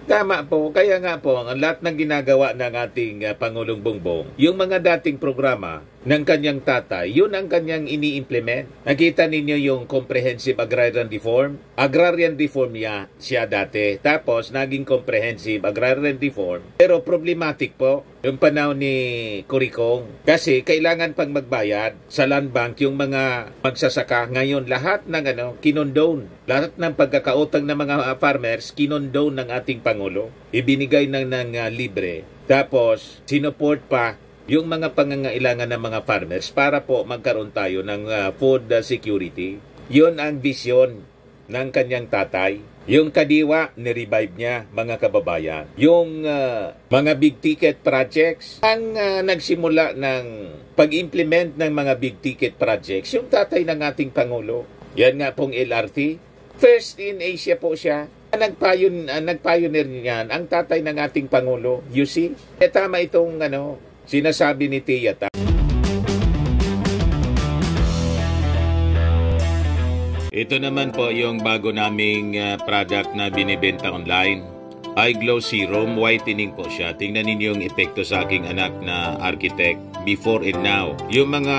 Tama po, kaya nga po, ang lahat ng ginagawa ng ating Pangulong Bongbong, yung mga dating programa ng kanyang tatay, yun ang kanyang ini-implement. Nakita ninyo yung Comprehensive Agrarian Reform? Agrarian Reform siya dati. Tapos, naging Comprehensive Agrarian Reform. Pero problematic po, yung panahon ni Curicong. Kasi kailangan pang magbayad sa land bank yung mga magsasaka. Ngayon, lahat ng kinondone. Lahat ng pagkakautang ng mga farmers, kinondone ng ating Pangulo. Ibinigay ng libre. Tapos, sinuport pa yung mga pangangailangan ng mga farmers para po magkaroon tayo ng food security. Yun ang vision ng kanyang tatay. Yung kadiwa, ni-revive niya, mga kababayan. Yung mga big ticket projects, ang nagsimula ng pag-implement ng mga big ticket projects, yung tatay ng ating Pangulo. Yan nga pong LRT. First in Asia po siya. Nagpioneer niyan ang tatay ng ating Pangulo. You see? Tama itong sinasabi ni Tia Tan. Ito naman po yung bago naming product na binibenta online. iGlow Serum, whitening po siya. Tingnan ninyo yung epekto sa aking anak na architect before and now. Yung mga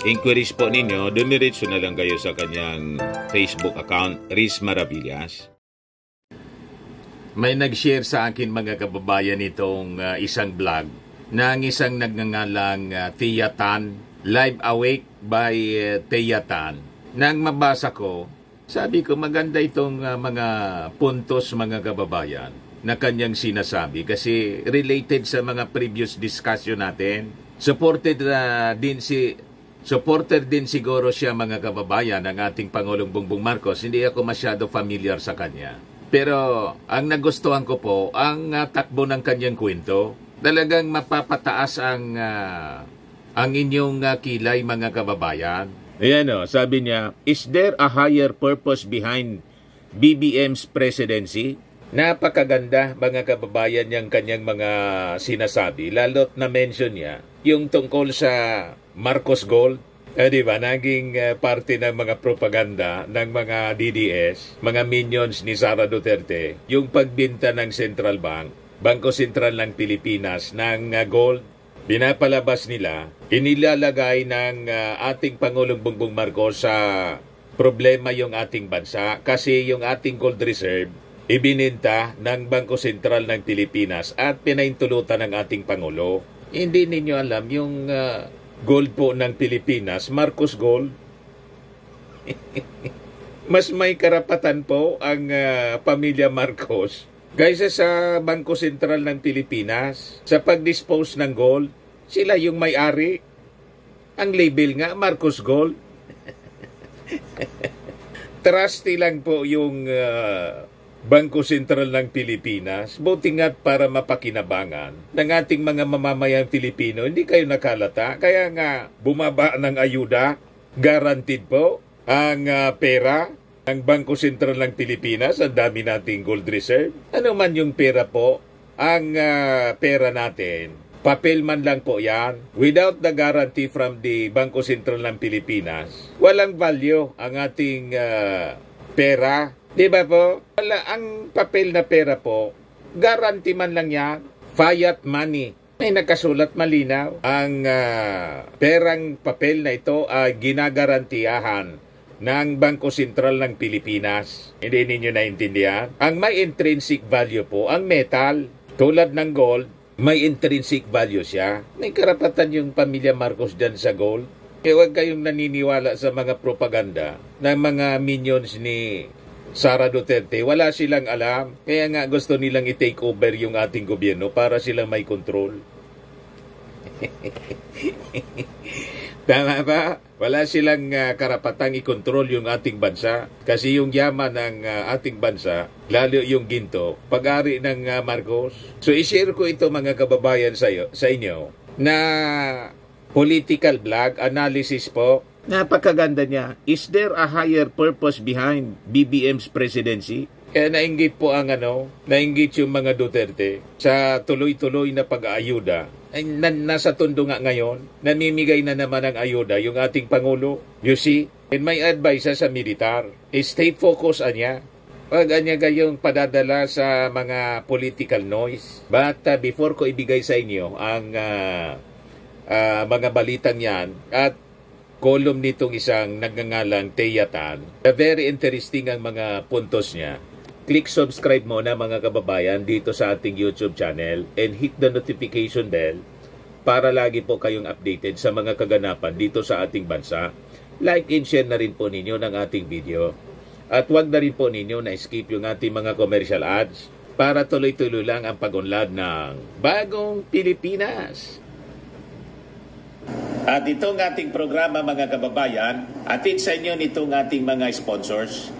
inquiries po ninyo, dumiretso na lang kayo sa kanyang Facebook account, Riz Maravillas. May nag-share sa akin mga kababayan itong isang vlog na ang isang nagngangalang Tia Tan, Live Awake by Tia Tan. Nang mabasa ko, sabi ko maganda itong mga puntos mga kababayan na kanyang sinasabi kasi related sa mga previous discussion natin. Supporter din siguro siya mga kababayan ng ating Pangulong Bongbong Marcos. Hindi ako masyado familiar sa kanya. Pero ang nagustuhan ko po, ang takbo ng kanyang kwento, talagang mapapataas ang inyong kilay mga kababayan. Ayan sabi niya, is there a higher purpose behind BBM's presidency? Napakaganda mga kababayan yung kanyang mga sinasabi. Lalo't na-mention niya yung tungkol sa Marcos Gold. Diba, naging parte ng mga propaganda ng mga DDS, mga minions ni Sara Duterte, yung pagbinta ng Central Bank, Bangko Sentral ng Pilipinas ng gold. Binapalabas nila, inilalagay ng ating Pangulong Bongbong Marcos sa problema yung ating bansa kasi yung ating gold reserve ibininta ng Bangko Sentral ng Pilipinas at pinaintulutan ng ating Pangulo. Hindi ninyo alam yung gold po ng Pilipinas, Marcos Gold. Mas may karapatan po ang pamilya Marcos kaysa sa Bangko Sentral ng Pilipinas sa pag-dispose ng gold. Sila yung may-ari. Ang label nga, Marcos Gold. Trusty lang po yung Bangko Sentral ng Pilipinas. Buti nga't para mapakinabangan ng ating mga mamamayang Pilipino. Hindi kayo nakalata. Kaya nga, bumaba ng ayuda. Guaranteed po ang pera ang Bangko Sentral ng Pilipinas, ang dami nating gold reserve. Ano man yung pera po, ang pera natin, papel man lang po yan. Without the guarantee from the Bangko Sentral ng Pilipinas, walang value ang ating pera. Di ba po? Wala, ang papel na pera po, guarantee man lang yan. Fiat money. May nakasulat malinaw. Ang perang papel na ito ay ginagarantiyahan ng Bangko Sentral ng Pilipinas. Hindi ninyo naintindihan? Ang may intrinsic value po, ang metal, tulad ng gold, may intrinsic value siya. May karapatan yung pamilya Marcos dyan sa gold. Huwag kayong naniniwala sa mga propaganda ng mga minions ni Sara Duterte. Wala silang alam. Kaya nga gusto nilang i-take over yung ating gobyerno para silang may control. Tama ba? Wala silang karapatang i-control yung ating bansa. Kasi yung yaman ng ating bansa, lalo yung ginto, pag-ari ng Marcos. So, i-share ko ito mga kababayan sa inyo na political blog, analysis po. Napakaganda niya. Is there a higher purpose behind BBM's presidency? Kaya nainggit po ang nainggit yung mga Duterte sa tuloy-tuloy na pag-aayuda. Nasa tondo nga ngayon, namimigay na naman ng ayuda yung ating Pangulo. You see, and my advice sa militar, stay focused anya. Wag anya kayong padadala sa mga political noise. But before ko ibigay sa inyo ang mga balitang yan at column nitong isang nagngangalang Teyatan, very interesting ang mga puntos niya. Click subscribe muna mga kababayan dito sa ating YouTube channel and hit the notification bell para lagi po kayong updated sa mga kaganapan dito sa ating bansa. Like and share na rin po ninyo ng ating video. At huwag na rin po ninyo na skip yung ating mga commercial ads para tuloy-tuloy lang ang pag-unlad ng Bagong Pilipinas. At itong ating programa mga kababayan, atid sa inyo nitong ating mga sponsors.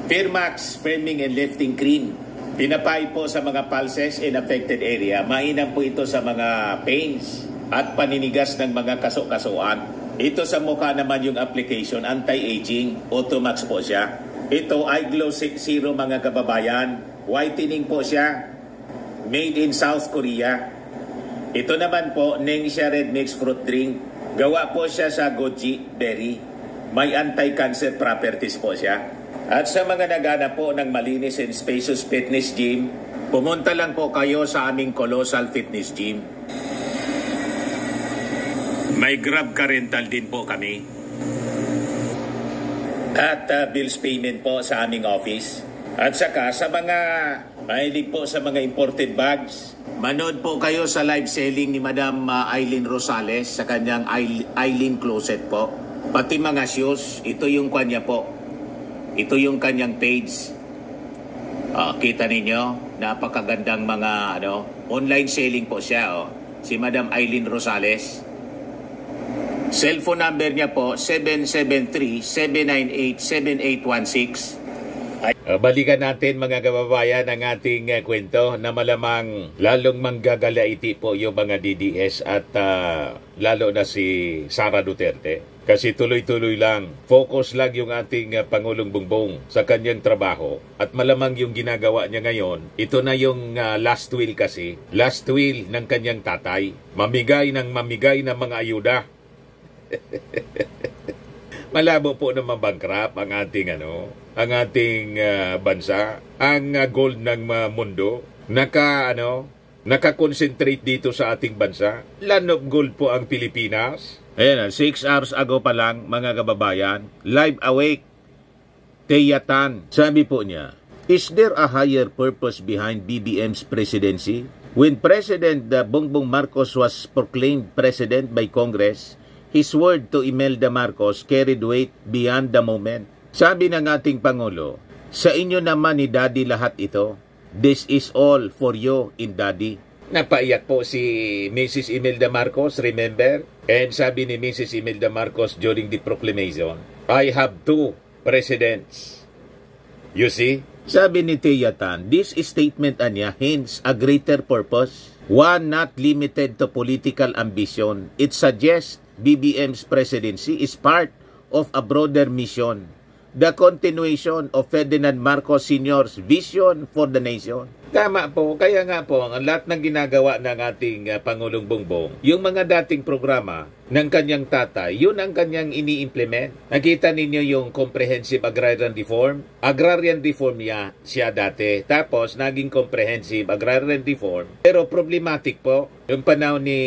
Firmax Firming and Lifting Cream. Pinapay po sa mga pulses in affected area. Mainam po ito sa mga pains at paninigas ng mga kaso-kasuan. Ito sa mukha naman yung application, anti-aging, Automax po siya. Ito ay Glow Zero mga kababayan. Whitening po siya. Made in South Korea. Ito naman po, Nengxia Red Mix Fruit Drink. Gawa po siya sa goji berry. May anti-cancer properties po siya. At sa mga nagana po ng malinis and spacious fitness gym, pumunta lang po kayo sa aming Colossal Fitness Gym. May Grab car rental din po kami. At bills payment po sa aming office. At saka sa mga mahilig po sa mga imported bags, manood po kayo sa live selling ni Madam Eileen Rosales sa kanyang Eileen Closet po. Pati mga shoes, ito yung kanya po. Ito yung kanyang page. Kita ninyo, napakagandang mga online selling po siya. Si Madam Eileen Rosales. Cellphone number niya po, 773-798-7816. Balikan natin mga kababayan ang ating kwento na malamang lalong manggagalaiti po yung mga DDS at lalo na si Sara Duterte. Kasi tuloy-tuloy lang, focus lang yung ating Pangulong Bongbong sa kanyang trabaho. At malamang yung ginagawa niya ngayon, ito na yung last will kasi. Last will ng kanyang tatay. Mamigay ng mga ayuda. Malabo po na mabankrupt ang ating bansa, ang gold ng mundo. Naka-concentrate dito sa ating bansa. Land of gold po ang Pilipinas. Ayan, 6 hours ago pa lang mga kababayan, live awake Teyatan. Sabi po niya, is there a higher purpose behind BBM's presidency? When President Bongbong Marcos was proclaimed president by Congress, his word to Imelda Marcos carried weight beyond the moment. Sabi ng ating Pangulo, sa inyo naman ni Daddy lahat ito. This is all for you in Daddy. Napaiyak po si Mrs. Imelda Marcos, remember? And sabi ni Mrs. Imelda Marcos during the proclamation, I have 2 presidents. You see? Sabi ni Teyatan, this statement anya hints a greater purpose, one not limited to political ambition. It suggests BBM's presidency is part of a broader mission, the continuation of Ferdinand Marcos Sr.'s vision for the nation. Tama po, kaya nga po, ang lahat ng ginagawa ng ating Pangulong Bongbong, yung mga dating programa ng kanyang tatay, yun ang kanyang ini-implement. Nakita ninyo yung Comprehensive Agrarian Reform? Agrarian Reform siya dati. Tapos, naging Comprehensive Agrarian Reform. Pero problematic po, yung panahon ni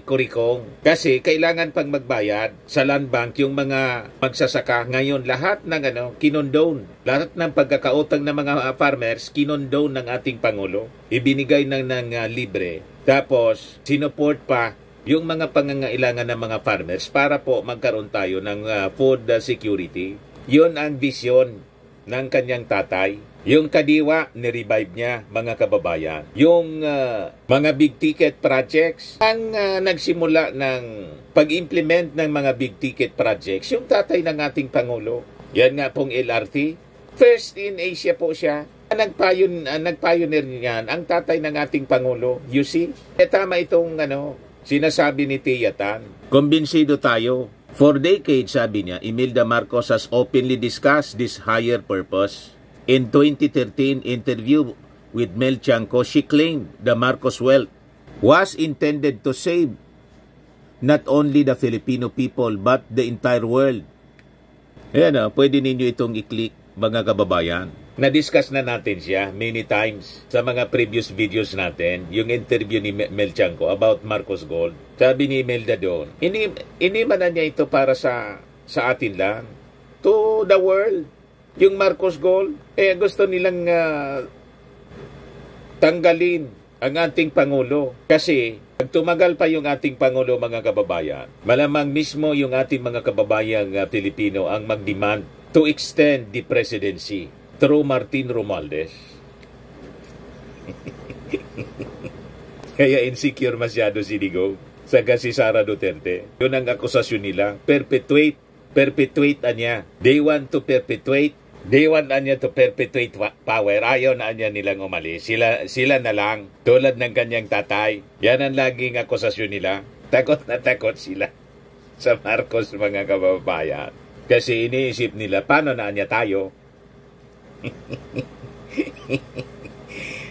Curicong. Kasi kailangan pang magbayad sa land bank yung mga magsasaka. Ngayon, lahat ng kinondone. Lahat ng pagkakautang ng mga farmers, kinondone ng ating Pangulo. Ibinigay ng libre. Tapos, sinuport pa yung mga pangangailangan ng mga farmers para po magkaroon tayo ng food security. Yun ang vision ng kanyang tatay. Yung kadiwa, ni-revive niya, mga kababayan. Yung mga big ticket projects, ang nagsimula ng pag-implement ng mga big ticket projects, yung tatay ng ating Pangulo. Yan nga pong LRT. First in Asia po siya. Nagpioneer niyan ang tatay ng ating Pangulo. You see? Tama itong sinasabi ni Teyatan. Kumbinsido tayo. For decades, sabi niya, Imelda Marcos has openly discussed this higher purpose. In 2013 interview with Mel Chanco, she claimed the Marcos wealth was intended to save not only the Filipino people but the entire world. Ayan pwede ninyo itong i-click mga kababayan. Na-discuss na natin siya many times sa mga previous videos natin, yung interview ni Mel Chanco about Marcos Gold. Sabi ni Imelda doon, hindi man na niya ito para sa atin lang, to the world. Yung Marcos Gold, gusto nilang tanggalin ang ating Pangulo. Kasi pag tumagal pa yung ating Pangulo, mga kababayan, malamang mismo yung ating mga kababayang Pilipino ang mag-demand to extend the presidency through Martin Romualdez. Kaya insecure masyado si Digong saka si Sara Duterte. Yun ang akusasyon nila. Perpetuate niya. They want to perpetuate. They want niya to perpetuate power. Ayaw na niya nilang umalis. Sila na lang. Tulad ng kanyang tatay. Yan ang laging akusasyon nila. Takot na takot sila sa Marcos, mga kababayan. Kasi iniisip nila, paano na niya tayo?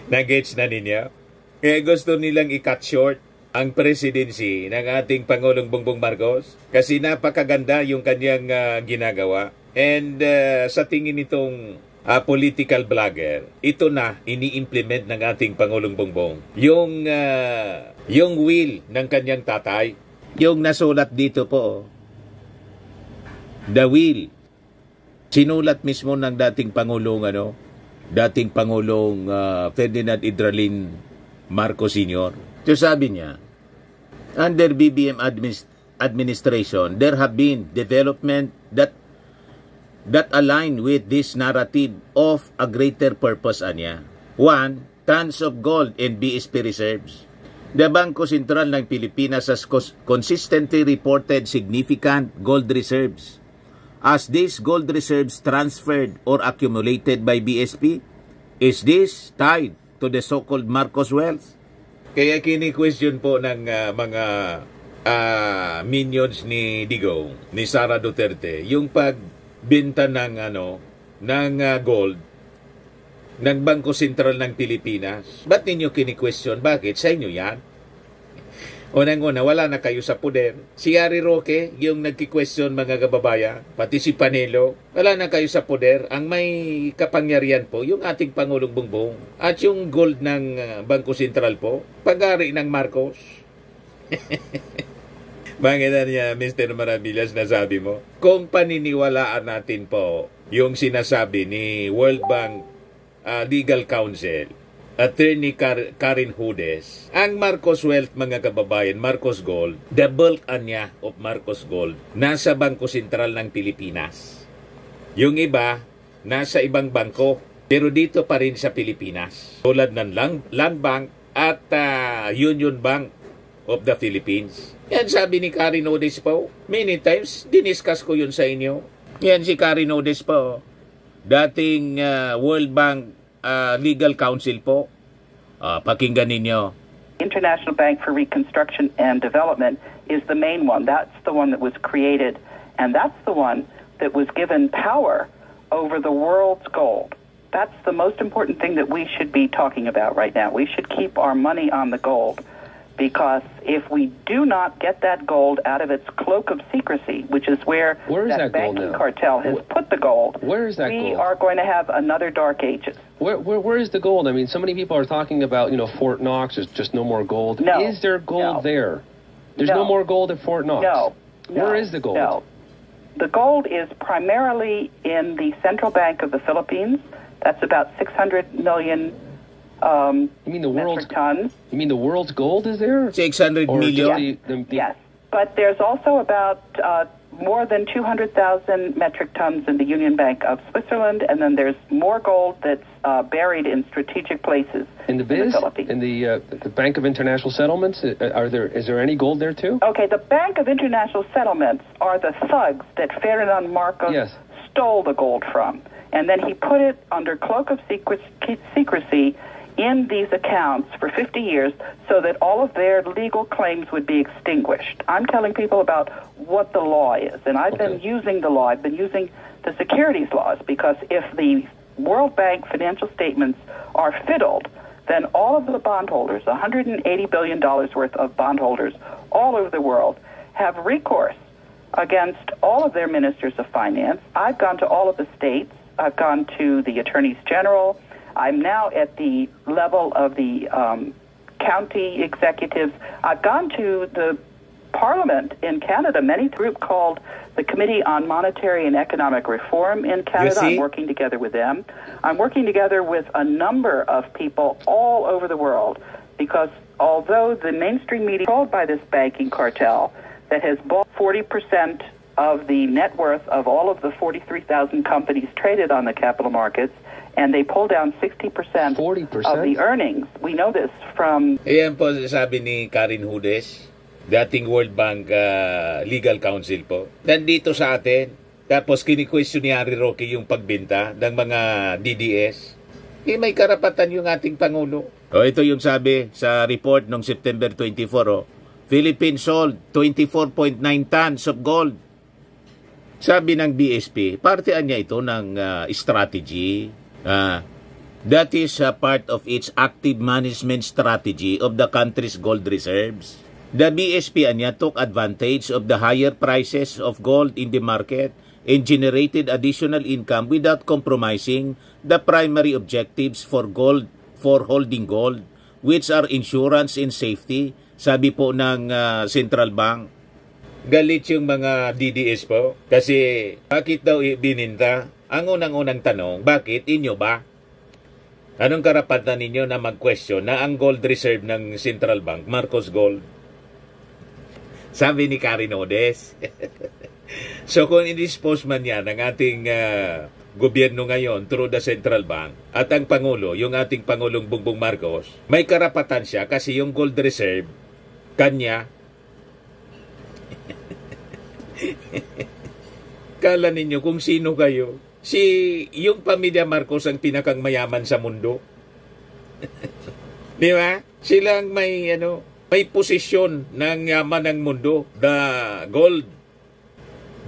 Nag-gets na ninyo? Kaya gusto nilang i-cut short ang presidency ng ating Pangulong Bongbong Marcos kasi napakaganda yung kanyang ginagawa. And sa tingin nitong political blogger, ito na ini-implement ng ating Pangulong Bongbong. Yung will ng kanyang tatay, yung nasulat dito po, the will. Sinulat mismo ng dating Pangulong Ferdinand Idralin Marcos Sr. So sabi niya, under BBM administration, there have been development that align with this narrative of a greater purpose anya. 1. Tons of gold in BSP reserves. The Bangko Sentral ng Pilipinas has consistently reported significant gold reserves. As these gold reserves transferred or accumulated by BSP, is this tied to the so-called Marcos wealth? Kaya kini-question po ng mga minions ni Digong, ni Sara Duterte, yung pagbenta ng gold ng Bangko Sentral ng Pilipinas. Ba't ninyo kini-question? Bakit? Sa inyo yan? Unang-una, wala na kayo sa poder. Si Harry Roque, yung nagki-question, mga kababayan, pati si Panelo, wala na kayo sa poder. Ang may kapangyarihan po, yung ating Pangulong Bongbong. At yung gold ng Bangko Sentral po, pag-ari ng Marcos. Bakit niya, Mr. Maravillas, nasabi mo? Kung paniniwalaan natin po yung sinasabi ni World Bank Legal Counsel, Attorney Karen Hudes, ang Marcos wealth, mga kababayan, Marcos Gold, the bulk niya of Marcos Gold, nasa Bangko Sentral ng Pilipinas. Yung iba, nasa ibang bangko, pero dito pa rin sa Pilipinas. Tulad ng Land Bank at Union Bank of the Philippines. Yan sabi ni Karen Hudes po. Many times, diniscuss ko yun sa inyo. Yan si Karen Hudes po. Dating World Bank Legal Counsel po. Pakinggan ninyo. International Bank for Reconstruction and Development is the main one. That's the one that was created, and that's the one that was given power over the world's gold. That's the most important thing that we should be talking about right now. We should keep our money on the gold, because if we do not get that gold out of its cloak of secrecy, which is where that banking cartel has put the gold, where is that we gold? are going to have another dark ages. Where is the gold? I mean, so many people are talking about, Fort Knox, there's just no more gold. No. Is there gold there? There's No. no more gold at Fort Knox. No. Where is the gold? No. The gold is primarily in the Central Bank of the Philippines. That's about 600 million You mean the world's metric tons. You mean the world's gold is there? 600 Or million? Yes, but there's also about more than 200,000 metric tons in the Union Bank of Switzerland, and then there's more gold that's buried in strategic places In the biz? Philippines. In the Bank of International Settlements? Is there any gold there too? Okay, the Bank of International Settlements are the thugs that Ferdinand Marcos Yes. stole the gold from, and then he put it under cloak of secrecy in these accounts for 50 years so that all of their legal claims would be extinguished. I'm telling people about what the law is, and I've been using the law. I've been using the securities laws, because if the World Bank financial statements are fiddled, then all of the bondholders, $180 billion worth of bondholders all over the world, have recourse against all of their ministers of finance. I've gone to all of the states I've gone to the attorneys general. I'm now at the level of the county executives. I've gone to the Parliament in Canada, many group called the Committee on Monetary and Economic Reform in Canada. I'm working together with them. I'm working together with a number of people all over the world, because although the mainstream media is controlled by this banking cartel that has bought 40% of the net worth of all of the 43,000 companies traded on the capital markets, and they pull down 60% 40%? of the earnings. We know this from... Ayan po sabi ni Karen Hudes, dating World Bank Legal Counsel po. Nandito sa atin, tapos kini-question ni Harry Roque yung pagbenta ng mga DDS. May karapatan yung ating Pangulo. Ito yung sabi sa report noong September 24. Philippines sold 24.9 tons of gold. Sabi ng BSP, partean niya ito ng strategy. That is part of its active management strategy of the country's gold reserves. The BSP niya took advantage of the higher prices of gold in the market and generated additional income without compromising the primary objectives for holding gold, which are insurance and safety, sabi po ng Central Bank. Galit yung mga DDS po kasi bakit daw bininta? Ang unang-unang tanong, bakit inyo ba? Anong karapatan ninyo na mag-question na ang gold reserve ng Central Bank, Marcos Gold? Sabi ni Karen Hudes. So kung indispose man yan ng ating gobyerno ngayon through the Central Bank at ang Pangulo, yung ating Pangulong Bongbong Marcos, may karapatan siya kasi yung gold reserve, kanya. Kala ninyo kung sino kayo? Yung pamilya Marcos ang pinakang mayaman sa mundo. Di ba? Silang may posisyon ng yaman ng mundo. The gold.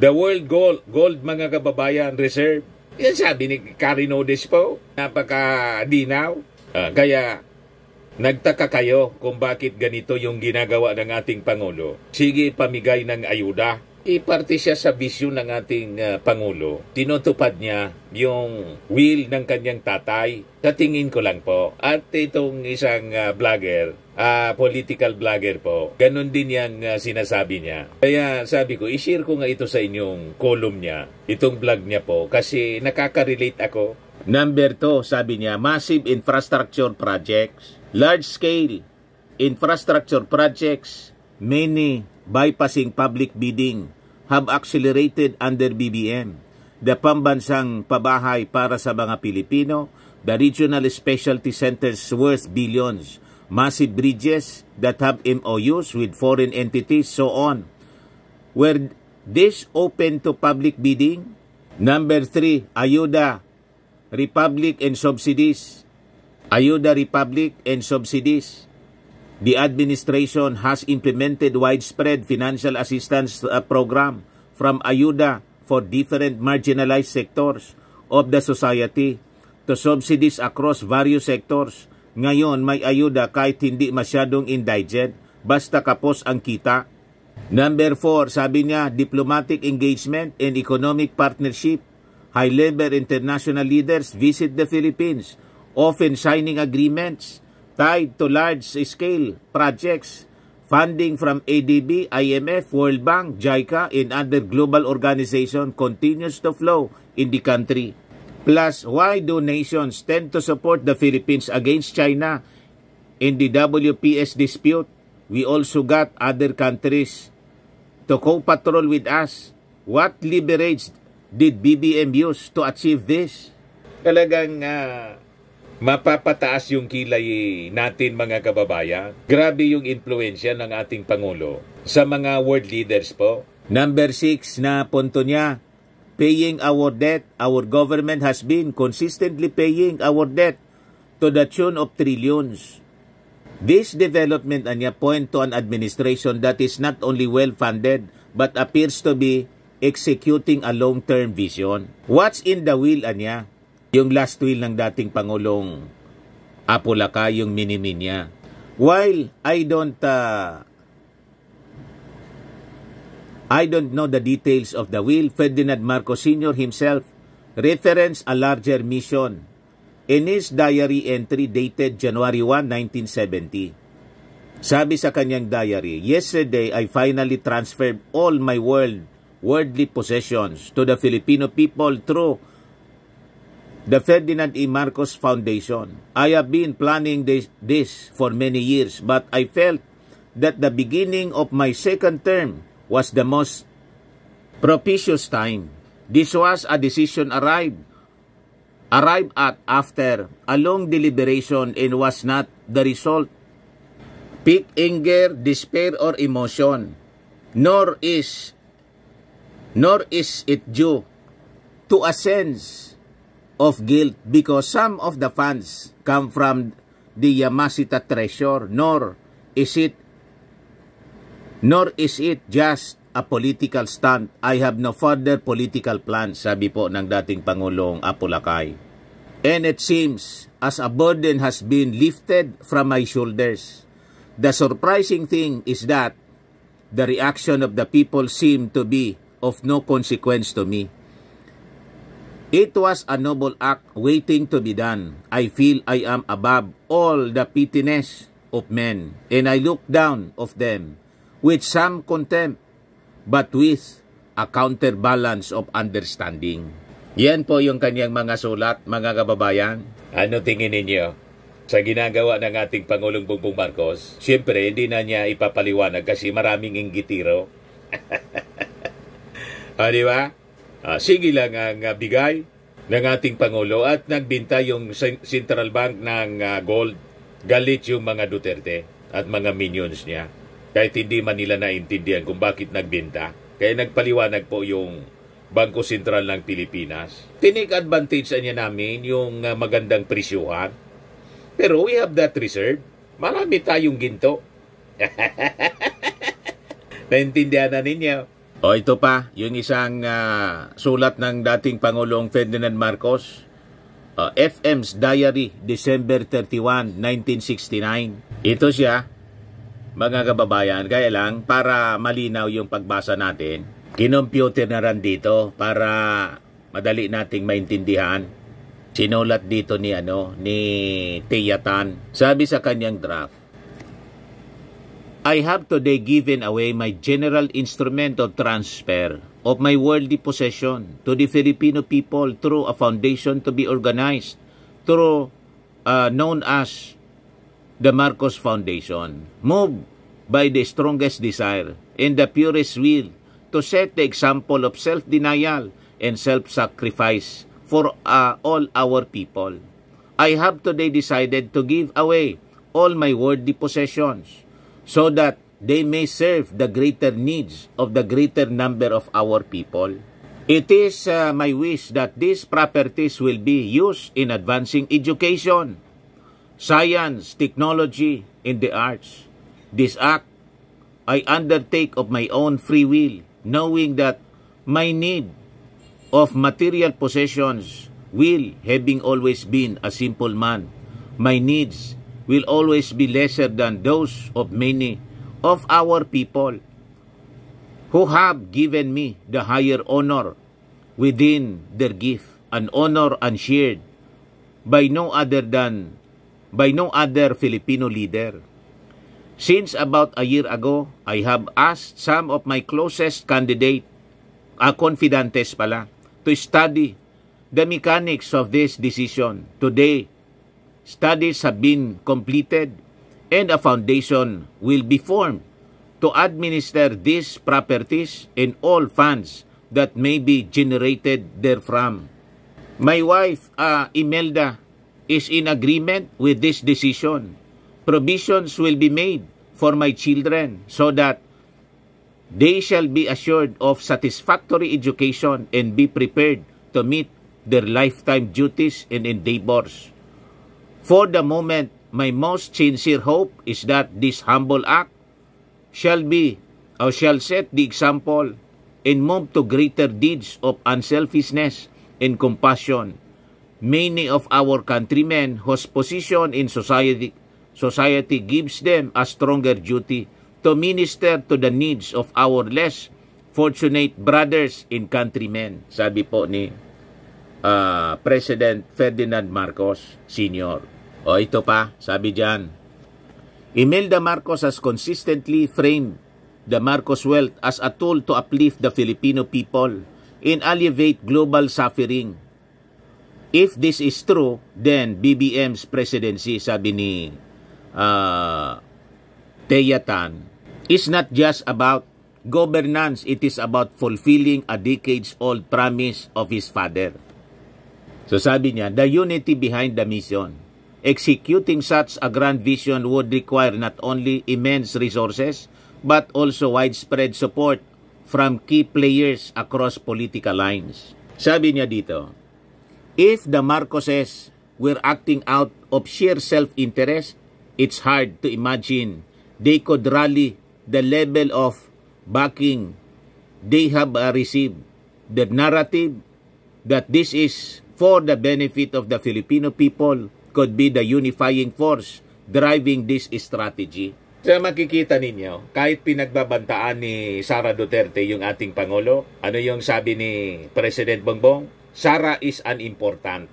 The world gold mga kababayan reserve. Yan sabi ni Karen Hudes po. Napaka-dinaw. Kaya nagtaka kayo kung bakit ganito yung ginagawa ng ating Pangulo. Sige, pamigay ng ayuda. Iparte siya sa bisyon ng ating Pangulo. Tinutupad niya yung will ng kanyang tatay. Sa tingin ko lang po. At itong isang vlogger, political vlogger po, ganun din yung sinasabi niya. Kaya sabi ko, i-share ko nga ito sa inyong column niya, itong vlog niya po, kasi nakaka-relate ako. Number 2, sabi niya, massive infrastructure projects, large-scale infrastructure projects, many bypassing public bidding, have accelerated under BBM. The pambansang pabahay para sa mga Pilipino, the regional specialty centers worth billions, massive bridges that have MOUs with foreign entities, so on. Were this open to public bidding? Number 3, Ayuda, Republic and subsidies. Ayuda, Republic and subsidies. The administration has implemented widespread financial assistance program from Ayuda for different marginalized sectors of the society to subsidies across various sectors. Ngayon may ayuda kahit hindi masyadong indigent, basta kapos ang kita. Number 4, sabi niya, diplomatic engagement and economic partnership. High-level international leaders visit the Philippines, often signing agreements tied to large-scale projects, funding from ADB, IMF, World Bank, JICA, and other global organizations continues to flow in the country. Plus, why do nations tend to support the Philippines against China in the WPS dispute? We also got other countries to co-patrol with us. What leverage did BBM use to achieve this? Talagang mapapataas yung kilay natin mga kababayan. Grabe yung impluensya ng ating Pangulo sa mga world leaders po. Number 6 na punto niya, paying our debt. Our government has been consistently paying our debt to the tune of trillions. This development niya point to an administration that is not only well-funded but appears to be executing a long-term vision. What's in the will niya? Yung last will ng dating Pangulong Apolaka, yung minimin niya. While I don't know the details of the will, Ferdinand Marcos Sr. himself reference a larger mission in his diary entry dated January 1, 1970. Sabi sa kanyang diary, "Yesterday, I finally transferred all my worldly possessions to the Filipino people through the Ferdinand E. Marcos Foundation. I have been planning this for many years, but I felt that the beginning of my second term was the most propitious time. This was a decision arrived at after a long deliberation and was not the result pick anger, despair, or emotion, nor is it due to a sense of guilt because some of the funds come from the Yamashita treasure, nor is it just a political stunt. I have no further political plans," sabi po ng dating Pangulong Apo Lakay. "And it seems as a burden has been lifted from my shoulders. The surprising thing is that the reaction of the people seemed to be of no consequence to me. It was a noble act waiting to be done. I feel I am above all the pettiness of men, and I look down of them with some contempt, but with a counterbalance of understanding." Yan po yung kanyang mga sulat, mga kababayan. Ano tingin ninyo sa ginagawa ng ating Pangulong Bongbong Marcos? Siyempre, hindi na niya ipapaliwanag kasi maraming inggitiro. Di ba? Sige lang ang bigay ng ating Pangulo at nagbinta yung Central Bank ng gold. Galit yung mga Duterte at mga minions niya. Kahit hindi man nila naintindihan kung bakit nagbinta. Kaya nagpaliwanag po yung Bangko Sentral ng Pilipinas. Take advantage niya namin yung magandang presyuhan. Pero we have that reserve. Marami tayong ginto. Naintindihan na ninyo? O ito pa, yung isang sulat ng dating Pangulong Ferdinand Marcos. FM's Diary, December 31, 1969. Ito siya, mga kababayan. Kaya lang, para malinaw yung pagbasa natin, kinomputer na rin dito para madali nating maintindihan. Sinulat dito ni Tia Tan. Sabi sa kanyang draft, "I have today given away my general instrument of transfer of my worldly possession to the Filipino people through a foundation to be organized through known as the Marcos Foundation, moved by the strongest desire and the purest will to set the example of self-denial and self-sacrifice for all our people. I have today decided to give away all my worldly possessions so that they may serve the greater needs of the greater number of our people. It is my wish that these properties will be used in advancing education, science, technology, and the arts. This act I undertake of my own free will, knowing that my need of material possessions will, having always been a simple man, my needs will always be lesser than those of many of our people who have given me the higher honor within their gift, an honor unshared by no other Filipino leader. Since about a year ago, I have asked some of my closest confidants to study the mechanics of this decision. Today, studies have been completed and a foundation will be formed to administer these properties and all funds that may be generated therefrom. My wife, Imelda, is in agreement with this decision. Provisions will be made for my children so that they shall be assured of satisfactory education and be prepared to meet their lifetime duties and endeavors. For the moment, my most sincere hope is that this humble act shall set the example and move to greater deeds of unselfishness and compassion. Many of our countrymen whose position in society gives them a stronger duty to minister to the needs of our less fortunate brothers and countrymen. Sabi po ni President Ferdinand Marcos Sr. O ito pa, sabi dyan, Imelda Marcos has consistently framed the Marcos wealth as a tool to uplift the Filipino people and alleviate global suffering. If this is true, then BBM's presidency, sabi ni Thea Tan, is not just about governance, it is about fulfilling a decades-old promise of his father. So sabi niya, the unity behind the mission. Executing such a grand vision would require not only immense resources, but also widespread support from key players across political lines. Sabi niya dito, if the Marcoses were acting out of sheer self-interest, it's hard to imagine they could rally the level of backing they have received. The narrative that this is for the benefit of the Filipino people could be the unifying force driving this strategy. So makikita ninyo, kahit pinagbabantaan ni Sara Duterte yung ating Pangulo, ano yung sabi ni President Bongbong? Sara is unimportant.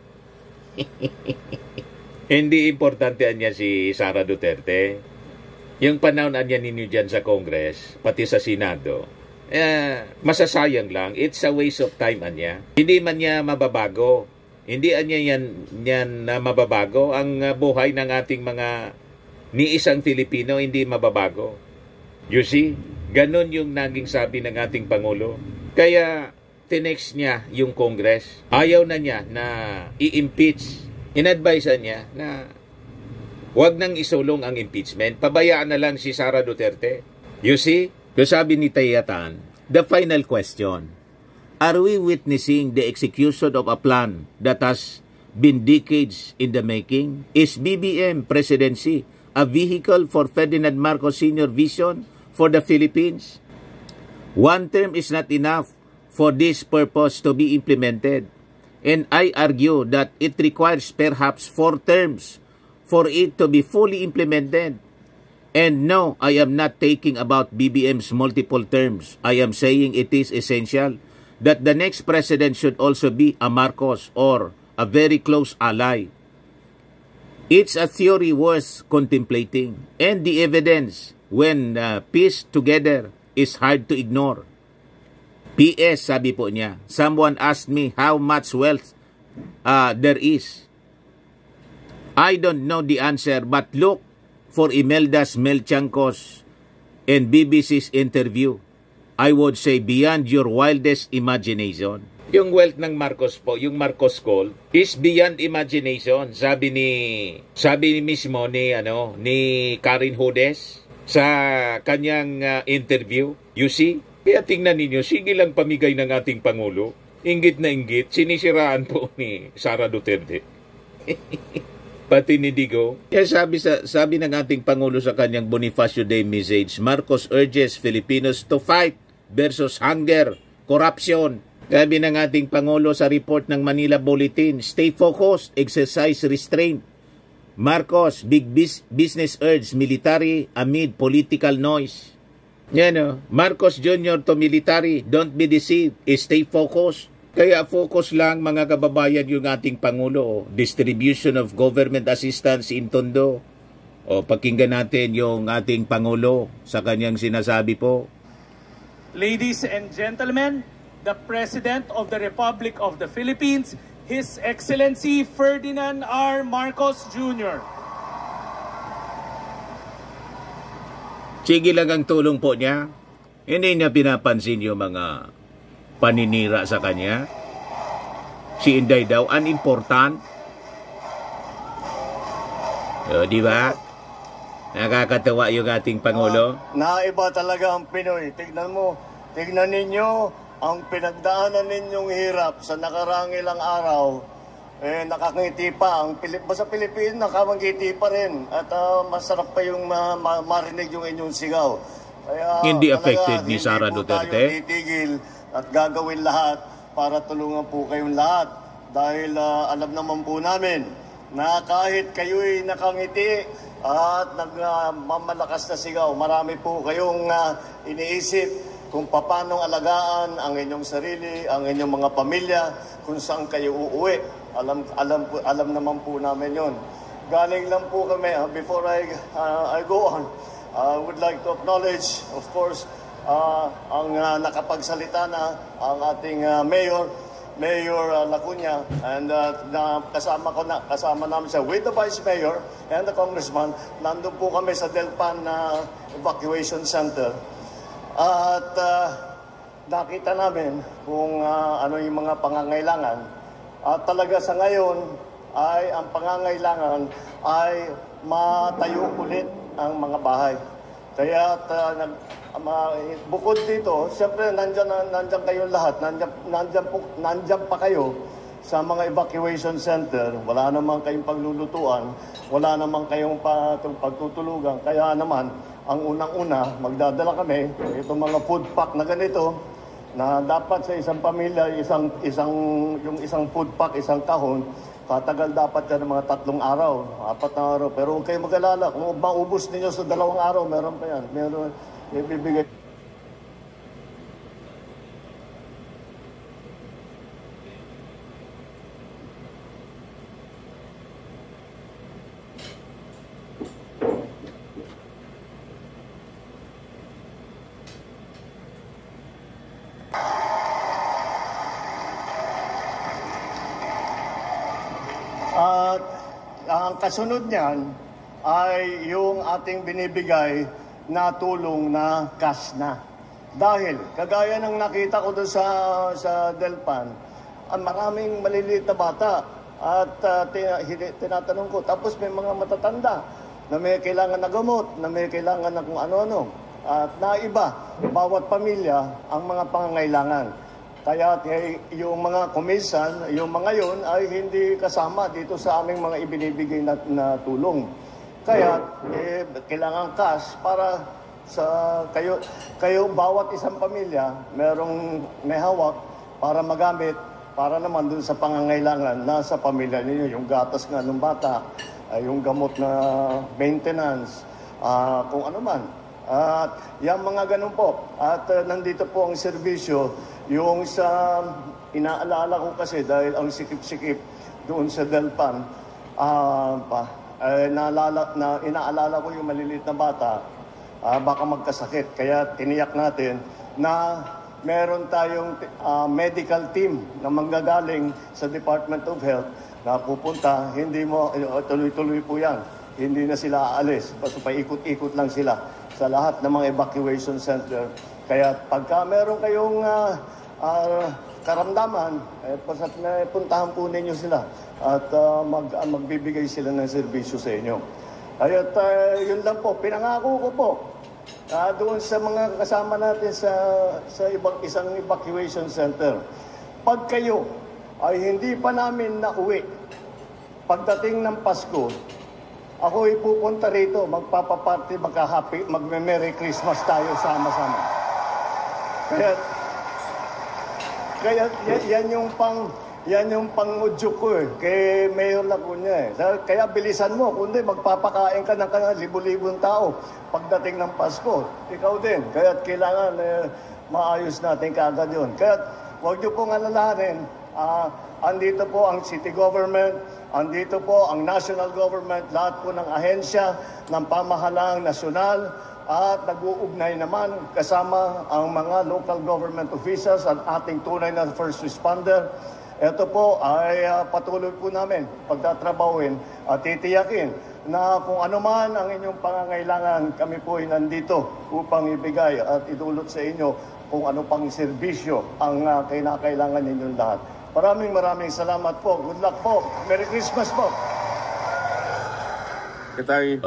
Hindi importante niya si Sara Duterte. Yung panahon niya ninyo dyan sa Congress, pati sa Senado, masasayang lang. It's a waste of time niya. Hindi man niya mababago. Hindi niya yan mababago. Ang buhay ng ating mga ni isang Filipino hindi mababago. You see? Ganon yung naging sabi ng ating Pangulo. Kaya tinext niya yung Congress. Ayaw na niya na i-impeach. In-advise niya na huwag nang isulong ang impeachment. Pabayaan na lang si Sara Duterte. You see? So sabi ni Thea Tan, the final question, are we witnessing the execution of a plan that has been decades in the making? Is BBM presidency a vehicle for Ferdinand Marcos Sr. vision for the Philippines? One term is not enough for this purpose to be implemented. And I argue that it requires perhaps 4 terms for it to be fully implemented. And no, I am not talking about BBM's multiple terms. I am saying it is essential that the next president should also be a Marcos or a very close ally. It's a theory worth contemplating, and the evidence, when pieced together, is hard to ignore. P.S. sabi po niya, someone asked me how much wealth there is. I don't know the answer, but look for Imelda's Melchancos and BBC's interview. I would say beyond your wildest imagination. Yung wealth ng Marcos po, yung Marcos Gold, is beyond imagination. Sabi mismo ni Karen Hudes sa kanyang interview. You see? Kaya tingnan ninyo, sige lang pamigay ng ating Pangulo. Inggit na inggit, sinisiraan po ni Sara Duterte. Pati ni Digo. Kaya sabi ng ating Pangulo sa kanyang Bonifacio Day message, Marcos urges Filipinos to fight versus hunger, corruption. Sabi ng ating Pangulo sa report ng Manila Bulletin, stay focused, exercise restraint. Marcos, big business urge military amid political noise. Yan Marcos Jr. to military, don't be deceived, stay focused. Kaya focus lang mga kababayan yung ating Pangulo. Distribution of government assistance in Tondo. Pakinggan natin yung ating Pangulo sa kanyang sinasabi po. Ladies and gentlemen, the President of the Republic of the Philippines, His Excellency Ferdinand R. Marcos Jr. Sige lang ang tulong po niya. Hindi niya pinapansin yung mga paninira sa kanya. Si Inday daw, unimportant. Di ba? Nakakatawa yung ating Pangulo. Naiba talaga ang Pinoy. Tignan ninyo ang pinagdaanan ninyong hirap sa nakaraang ilang araw. Nakangiti pa. Sa Pilipinas, nakamangiti pa rin. At masarap pa yung marinig yung inyong sigaw. Kaya, hindi affected ni Sara Duterte. Hindi titigil at gagawin lahat para tulungan po kayong lahat. Dahil alam naman po namin na kahit kayo'y nakangiti at nagmamalakas na sigaw, marami po kayong iniisip kung paano alagaan ang inyong sarili, ang inyong mga pamilya, kung saan kayo uuwi. Alam naman po namin yon. Galing lang po kami, before I go on, I would like to acknowledge, of course, ang nakapagsalita na ang ating Mayor Lacuna, and kasama namin siya with the Vice Mayor and the Congressman. Nandun po kami sa Delpan Evacuation Center. At nakita namin kung ano yung mga pangangailangan. At talaga sa ngayon ay ang pangangailangan ay matayo ulit ang mga bahay. Kaya bukod dito, siyempre nandyan kayong lahat, nandyan pa kayo sa mga evacuation center. Wala naman kayong paglulutuan, wala naman kayong pagtutulugan. Kaya naman, ang unang-una, magdadala kami itong mga food pack na ganito, na dapat sa isang pamilya, yung isang food pack, isang kahon, katagal dapat yan ng mga 3 araw, 4 na araw. Pero huwag kayong mag-alala, kung maubos ninyo sa 2 araw, meron pa yan. Meron ibibigay. At ang kasunod niyan ay yung ating binibigay na tulong na cash na. Dahil, kagaya ng nakita ko doon sa Delpan, maraming maliliit na bata. At tinatanong ko, tapos may mga matatanda na may kailangan na gamot, na may kailangan na kung ano-ano. At naiba, bawat pamilya ang mga pangangailangan. Kaya yung mga komisan, yung mga yon ay hindi kasama dito sa aming mga ibinibigay na tulong. Kaya kailangan cash para sa kayo bawat isang pamilya may hawak para magamit para naman dun sa pangangailangan na sa pamilya ninyo, yung gatas nga ng bata, yung gamot na maintenance, kung ano man. At yung mga ganun po. At nandito po ang serbisyo, yung sa inaalala ko kasi dahil ang sikip-sikip doon sa Delpan, inaalala ko yung maliliit na bata, baka magkasakit. Kaya tiniyak natin na meron tayong medical team na manggagaling sa Department of Health na pupunta, tuloy-tuloy po yan. Hindi na sila aalis, basta paikot-ikot lang sila sa lahat ng mga evacuation center. Kaya pagka meron kayong karamdaman, puntahan po ninyo sila at magbibigay sila ng serbisyo sa inyo. At yun lang po, pinangako ko po doon sa mga kasama natin sa isang evacuation center. Pag kayo ay hindi pa namin nauwi, pagdating ng Pasko, ako ipupunta rito, magpapaparty, magka-happy, magme-Merry Christmas tayo sama-sama. Kaya yan yung pang-udyok ko kay Mayor Lacuna Kaya bilisan mo, kundi magpapakain ka ng libu-libong tao pagdating ng Pasko. Ikaw din. Kaya kailangan maayos natin kaagad yun. Kaya huwag niyo pong alalahanin, andito po ang city government, andito po ang national government, lahat po ng ahensya ng pamahalaang nasyonal at nag-uugnay naman kasama ang mga local government officials at ating tunay na first responder. Ito po ay patuloy po namin pagtatrabawin at titiyakin na kung ano man ang inyong pangangailangan, kami po ay nandito upang ibigay at idulot sa inyo kung ano pang serbisyo ang kinakailangan ninyong lahat. Maraming salamat po. Good luck po. Merry Christmas po.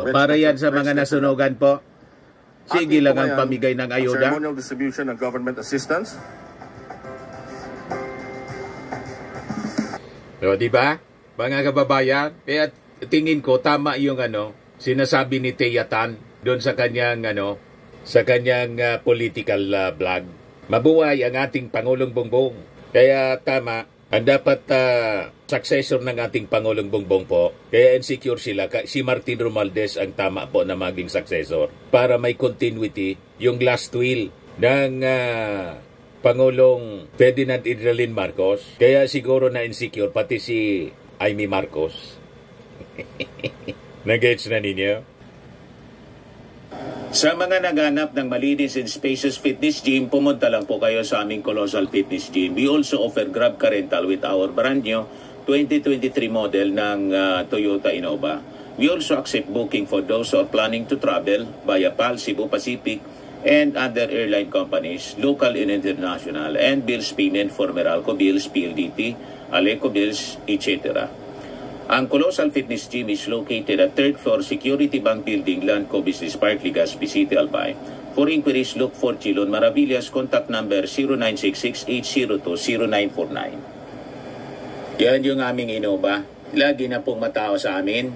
Para yan sa mga nasunugan po. Sige lang ang pamigay ng ayuda. Ceremonial distribution ng government assistance. O, di ba? Mga kababayan, kaya tingin ko tama yung sinasabi ni Teyatan doon sa kanyang political blog. Mabuhay ang ating Pangulong Bongbong. Kaya tama, ang dapat successor ng ating Pangulong Bongbong po, kaya insecure sila, si Martin Romualdez ang tama po na maging successor para may continuity yung last will ng Pangulong Ferdinand Idralin Marcos. Kaya siguro na insecure pati si Amy Marcos. Nag-gets na ninyo? Sa mga naghanap ng malinis and spacious fitness gym, pumunta lang po kayo sa aming Colossal Fitness Gym. We also offer Grab Car Rental with our brand new 2023 model ng Toyota Innova. We also accept booking for those who are planning to travel via PAL, Cebu Pacific, and other airline companies, local and international, and bills payment for Meralco Bills, PLDT, Aleco Bills, etc. Ang Colossal Fitness Gym is located at 3rd floor Security Bank Building, Landco Business Park, Legazpi City, Albay. For inquiries, look for Chilon Maravillas. Contact number 0966-802-0949. Yan yung aming Innova. Lagi na pong matao sa amin.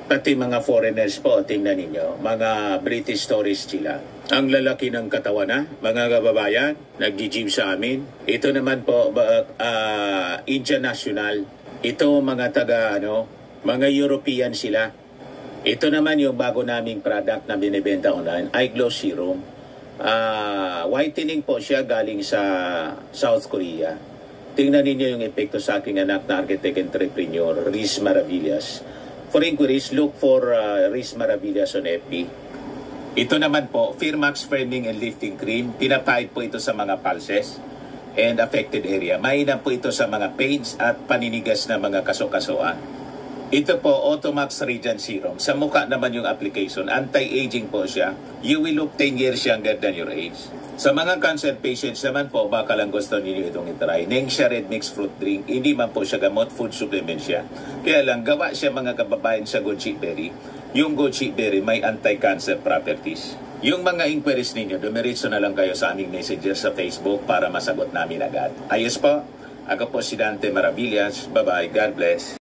Pati mga foreigners po, tingnan ninyo. Mga British tourists sila. Ang lalaki ng katawan na, mga kababayan, nag-gym sa amin. Ito naman po, Indian National. Ito mga mga European sila. Ito naman yung bago naming product na binibenta online, Eye Glow Serum. Whitening po siya galing sa South Korea. Tingnan ninyo yung epekto sa aking anak na architect entrepreneur, Riz Maravillas. For inquiries, look for Riz Maravillas on FB. Ito naman po, Firmax Firming and Lifting Cream. Pinapahid po ito sa mga pulses and affected area. Mainam po ito sa mga pains at paninigas na mga kaso-kasoan. Ito po, Automax Radiant Serum. Sa mukha naman yung application. Anti-aging po siya. You will look 10 years younger than your age. Sa mga cancer patients naman po, baka lang gusto niyo itong itry. Nengxia Red Mix Fruit Drink. Hindi man po siya gamot, food supplement siya. Kaya lang, gawa siya mga kababayan sa goji berry. Yung goji berry may anti-cancer properties. Yung mga inquiries ninyo, dumiritso na lang kayo sa aming messages sa Facebook para masagot namin agad. Ayos po, ako po si Dante Maravillas. Bye-bye. God bless.